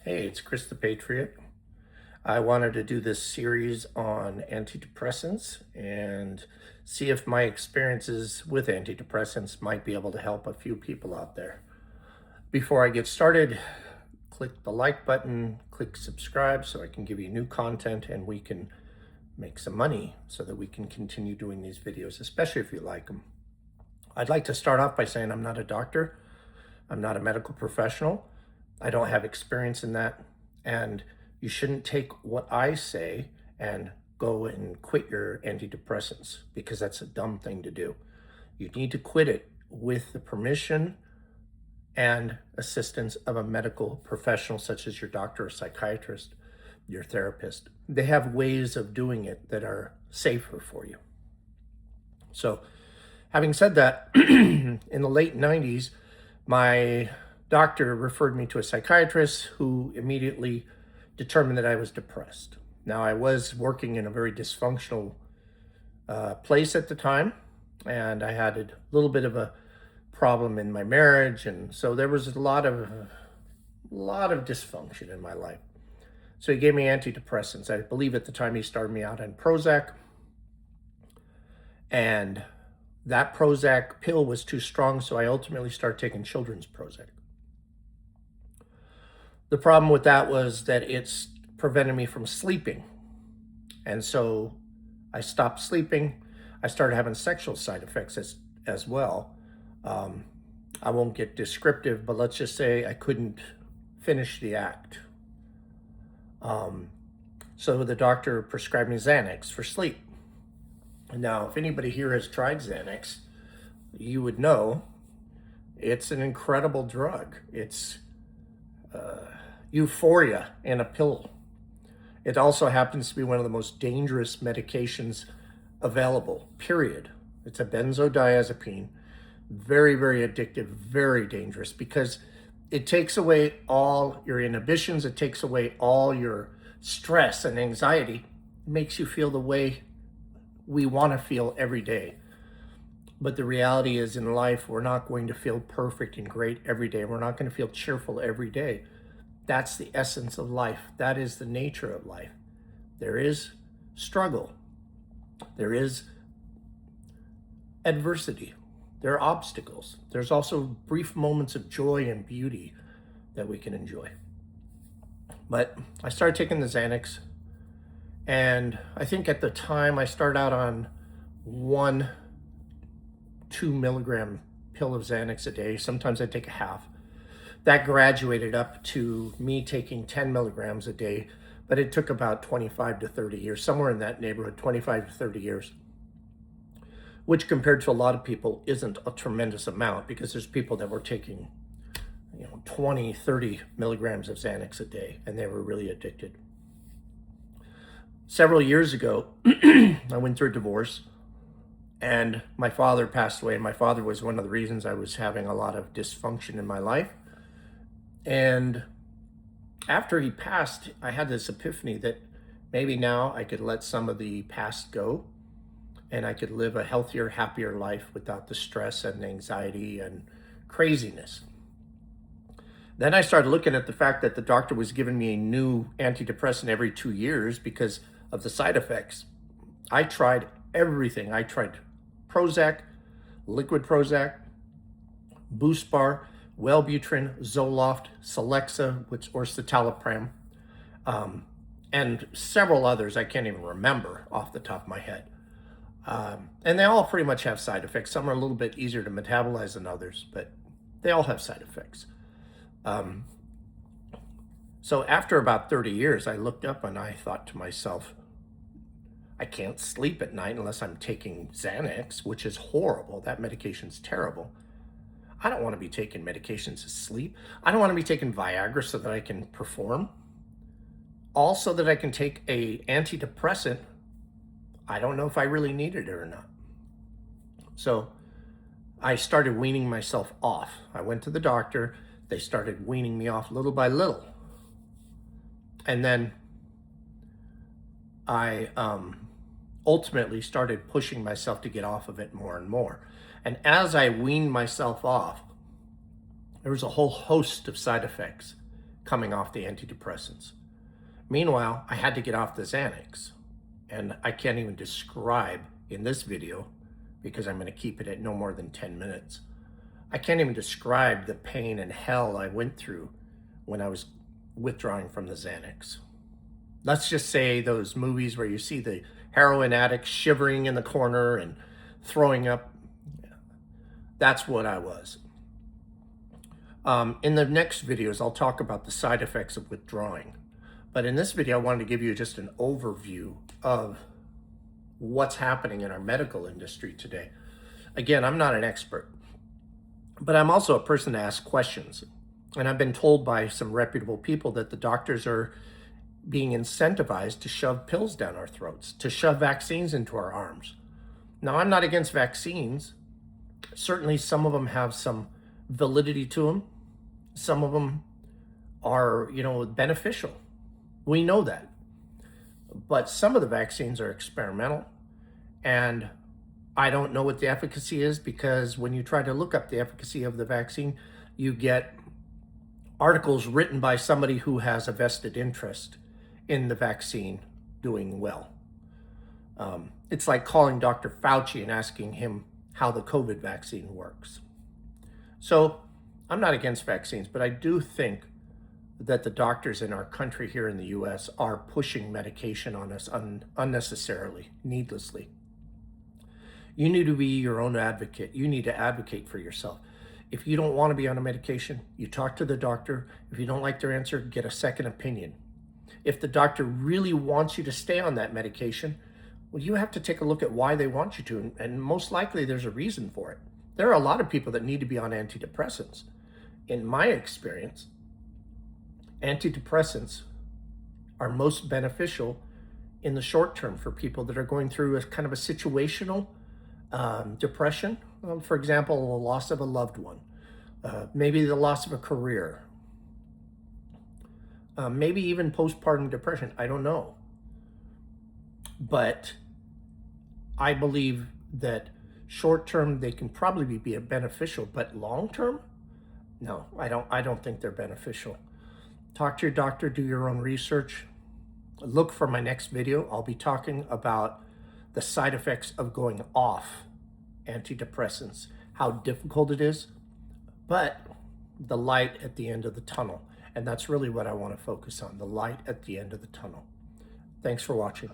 Hey, it's Chris the Patriot. I wanted to do this series on antidepressants and see if my experiences with antidepressants might be able to help a few people out there. Before I get started, click the like button, click subscribe so I can give you new content and we can make some money so that we can continue doing these videos, especially if you like them. I'd like to start off by saying I'm not a doctor. I'm not a medical professional. I don't have experience in that. And you shouldn't take what I say and go and quit your antidepressants because that's a dumb thing to do. You need to quit it with the permission and assistance of a medical professional such as your doctor or psychiatrist, your therapist. They have ways of doing it that are safer for you. So having said that, in the late 90s, my doctor referred me to a psychiatrist who immediately determined that I was depressed. Now, I was working in a very dysfunctional place at the time, and I had a little bit of a problem in my marriage, and so there was a lot of dysfunction in my life. So he gave me antidepressants. I believe at the time he started me out on Prozac, and that Prozac pill was too strong, so I ultimately started taking children's Prozac. The problem with that was that it's prevented me from sleeping. And so I stopped sleeping. I started having sexual side effects as well. I won't get descriptive, but let's just say I couldn't finish the act. So the doctor prescribed me Xanax for sleep. Now, if anybody here has tried Xanax, you would know it's an incredible drug. It's euphoria in a pill. It also happens to be one of the most dangerous medications available, period. It's a benzodiazepine, very, very addictive, very dangerous because it takes away all your inhibitions. It takes away all your stress and anxiety. It makes you feel the way we want to feel every day. But the reality is in life, we're not going to feel perfect and great every day. We're not going to feel cheerful every day. That's the essence of life. That is the nature of life. There is struggle. There is adversity. There are obstacles. There's also brief moments of joy and beauty that we can enjoy. But I started taking the Xanax, and I think at the time I started out on 2 milligram pill of Xanax a day. Sometimes I'd take a half. That graduated up to me taking 10 milligrams a day, but it took about 25 to 30 years, somewhere in that neighborhood, 25 to 30 years, which compared to a lot of people isn't a tremendous amount because there's people that were taking 20, 30 milligrams of Xanax a day, and they were really addicted. Several years ago, I went through a divorce, and my father passed away. My father was one of the reasons I was having a lot of dysfunction in my life. And after he passed, I had this epiphany that maybe now I could let some of the past go and I could live a healthier, happier life without the stress and anxiety and craziness. Then I started looking at the fact that the doctor was giving me a new antidepressant every 2 years because of the side effects. I tried everything. I tried Prozac, liquid Prozac, Boost Bar, Wellbutrin, Zoloft, Celexa, or citalopram, and several others I can't even remember off the top of my head. And they all pretty much have side effects. Some are a little bit easier to metabolize than others, but they all have side effects. So after about 30 years, I looked up and I thought to myself, I can't sleep at night unless I'm taking Xanax, which is horrible. That medication's terrible. I don't want to be taking medications to sleep. I don't want to be taking Viagra so that I can perform. Also that I can take a antidepressant. I don't know if I really needed it or not. So I started weaning myself off. I went to the doctor. They started weaning me off little by little. And then I ultimately started pushing myself to get off of it more and more. And as I weaned myself off, there was a whole host of side effects coming off the antidepressants. Meanwhile, I had to get off the Xanax, and I can't even describe in this video, because I'm going to keep it at no more than 10 minutes. I can't even describe the pain and hell I went through when I was withdrawing from the Xanax. Let's just say those movies where you see the heroin addict shivering in the corner and throwing up. That's what I was. In the next videos, I'll talk about the side effects of withdrawing. But in this video, I wanted to give you just an overview of what's happening in our medical industry today. Again, I'm not an expert, but I'm also a person to ask questions. And I've been told by some reputable people that the doctors are being incentivized to shove pills down our throats, to shove vaccines into our arms. Now, I'm not against vaccines. Certainly, some of them have some validity to them. Some of them are, beneficial. We know that. But some of the vaccines are experimental, and I don't know what the efficacy is, because when you try to look up the efficacy of the vaccine, you get articles written by somebody who has a vested interest in the vaccine doing well. It's like calling Dr. Fauci and asking him how the COVID vaccine works. So I'm not against vaccines, but I do think that the doctors in our country here in the US are pushing medication on us unnecessarily, needlessly. You need to be your own advocate. You need to advocate for yourself. If you don't want to be on a medication, you talk to the doctor. If you don't like their answer, get a second opinion. If the doctor really wants you to stay on that medication, well, you have to take a look at why they want you to, and most likely there's a reason for it. There are a lot of people that need to be on antidepressants. In my experience, antidepressants are most beneficial in the short term for people that are going through a kind of a situational depression. For example, the loss of a loved one, maybe the loss of a career, maybe even postpartum depression. I don't know. But I believe that short term they can probably be beneficial, but long term, no, I don't think they're beneficial. Talk to your doctor, do your own research. Look for my next video. I'll be talking about the side effects of going off antidepressants, how difficult it is, but the light at the end of the tunnel. And that's really what I want to focus on, the light at the end of the tunnel. Thanks for watching.